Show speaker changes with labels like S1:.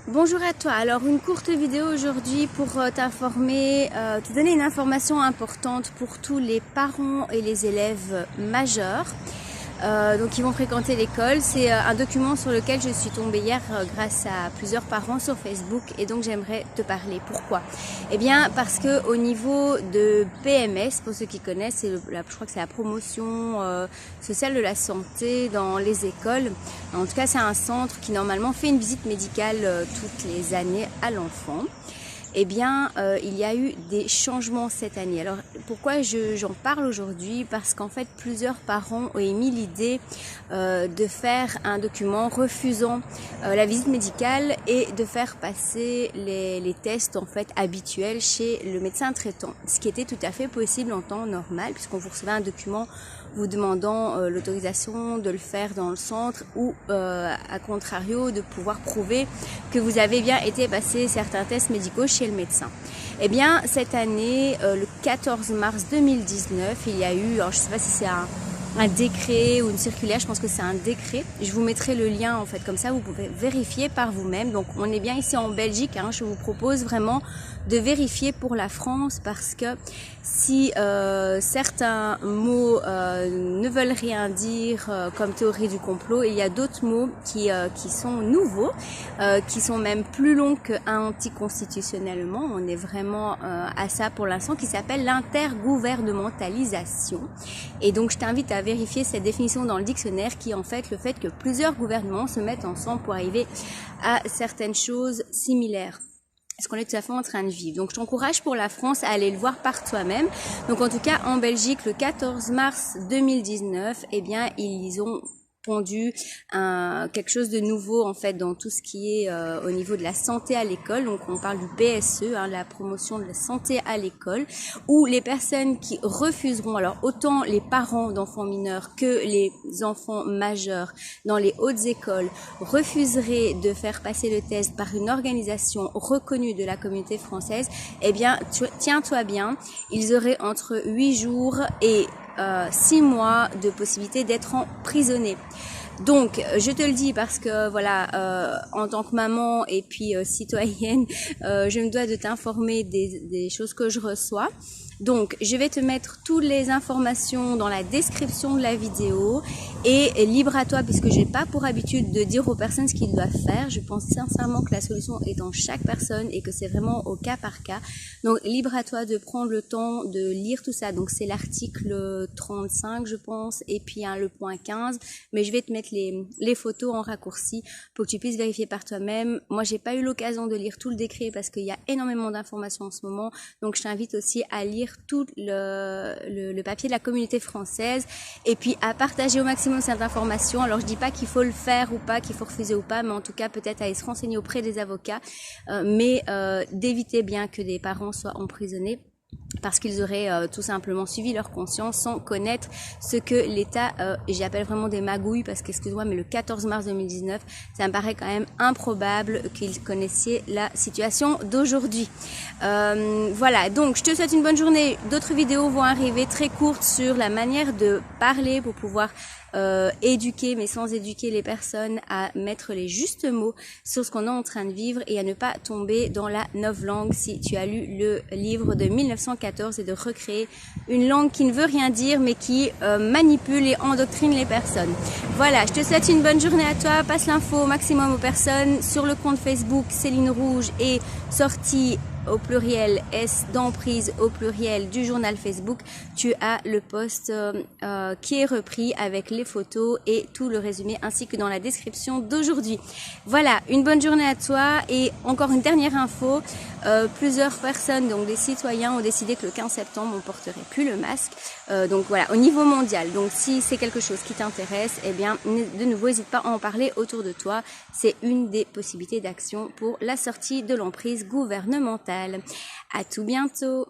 S1: Bonjour à toi, alors une courte vidéo aujourd'hui pour t'informer, te donner une information importante pour tous les parents et les élèves majeurs donc qui vont fréquenter l'école. C'est un document sur lequel je suis tombée hier grâce à plusieurs parents sur Facebook et donc j'aimerais te parler. Pourquoi? Eh bien parce que au niveau de PMS, pour ceux qui connaissent, je crois que c'est la promotion sociale de la santé dans les écoles. En tout cas c'est un centre qui normalement fait une visite médicale toutes les années à l'enfant. Eh bien, il y a eu des changements cette année. Alors, pourquoi j'en parle aujourd'hui? Parce qu'en fait, plusieurs parents ont émis l'idée de faire un document refusant la visite médicale et de faire passer les tests en fait habituels chez le médecin traitant. Ce qui était tout à fait possible en temps normal, puisqu'on vous recevait un document vous demandant l'autorisation de le faire dans le centre ou à contrario de pouvoir prouver que vous avez bien été passer certains tests médicaux chez le médecin. Eh bien cette année, le 14 mars 2019, il y a eu, alors je ne sais pas si c'est un décret ou une circulaire, je pense que c'est un décret. Je vous mettrai le lien en fait, comme ça vous pouvez vérifier par vous-même. Donc on est bien ici en Belgique, je vous propose vraiment de vérifier pour la France parce que si certains mots ne veulent rien dire comme théorie du complot, il y a d'autres mots qui sont nouveaux, qui sont même plus longs que anticonstitutionnellement. On est vraiment à ça pour l'instant, qui s'appelle l'intergouvernementalisation. Et donc je t'invite à vérifier cette définition dans le dictionnaire qui est en fait le fait que plusieurs gouvernements se mettent ensemble pour arriver à certaines choses similaires. Ce qu'on est tout à fait en train de vivre. Donc je t'encourage pour la France à aller le voir par toi-même. Donc en tout cas en Belgique le 14 mars 2019, eh bien ils ont pondu quelque chose de nouveau en fait dans tout ce qui est au niveau de la santé à l'école. Donc on parle du PSE, la promotion de la santé à l'école, où les personnes qui refuseront, alors autant les parents d'enfants mineurs que les enfants majeurs dans les hautes écoles refuseraient de faire passer le test par une organisation reconnue de la communauté française, eh bien tiens-toi bien, ils auraient entre 8 jours et 6 mois de possibilité d'être emprisonnés. Donc, je te le dis parce que voilà, en tant que maman et puis citoyenne, je me dois de t'informer des choses que je reçois. Donc, je vais te mettre toutes les informations dans la description de la vidéo et libre à toi puisque j'ai pas pour habitude de dire aux personnes ce qu'ils doivent faire. Je pense sincèrement que la solution est dans chaque personne et que c'est vraiment au cas par cas. Donc, libre à toi de prendre le temps de lire tout ça. Donc, c'est l'article 35, je pense, et puis le point 15. Mais je vais te mettre les photos en raccourci pour que tu puisses vérifier par toi-même. Moi, j'ai pas eu l'occasion de lire tout le décret parce qu'il y a énormément d'informations en ce moment. Donc, je t'invite aussi à lire tout le papier de la communauté française et puis à partager au maximum cette information. Alors je dis pas qu'il faut le faire ou pas, qu'il faut refuser ou pas, mais en tout cas peut-être aller se renseigner auprès des avocats, mais d'éviter bien que des parents soient emprisonnés parce qu'ils auraient tout simplement suivi leur conscience sans connaître ce que l'État, j'appelle vraiment des magouilles parce qu'excuse-moi, mais le 14 mars 2019, ça me paraît quand même improbable qu'ils connaissiez la situation d'aujourd'hui. Voilà, donc je te souhaite une bonne journée. D'autres vidéos vont arriver très courtes sur la manière de parler pour pouvoir éduquer, mais sans éduquer les personnes à mettre les justes mots sur ce qu'on est en train de vivre et à ne pas tomber dans la novlangue si tu as lu le livre de 1914 et de recréer une langue qui ne veut rien dire mais qui manipule et endoctrine les personnes. Voilà, je te souhaite une bonne journée à toi, passe l'info au maximum aux personnes sur le compte Facebook Céline Rouge et sortie au pluriel S d'emprise au pluriel du journal Facebook. Tu as le post qui est repris avec les photos et tout le résumé ainsi que dans la description d'aujourd'hui. Voilà, une bonne journée à toi et encore une dernière info. Plusieurs personnes, donc des citoyens, ont décidé que le 15 septembre on porterait plus le masque. Donc voilà, au niveau mondial. Donc si c'est quelque chose qui t'intéresse, eh bien de nouveau n'hésite pas à en parler autour de toi. C'est une des possibilités d'action pour la sortie de l'emprise gouvernementale. À tout bientôt.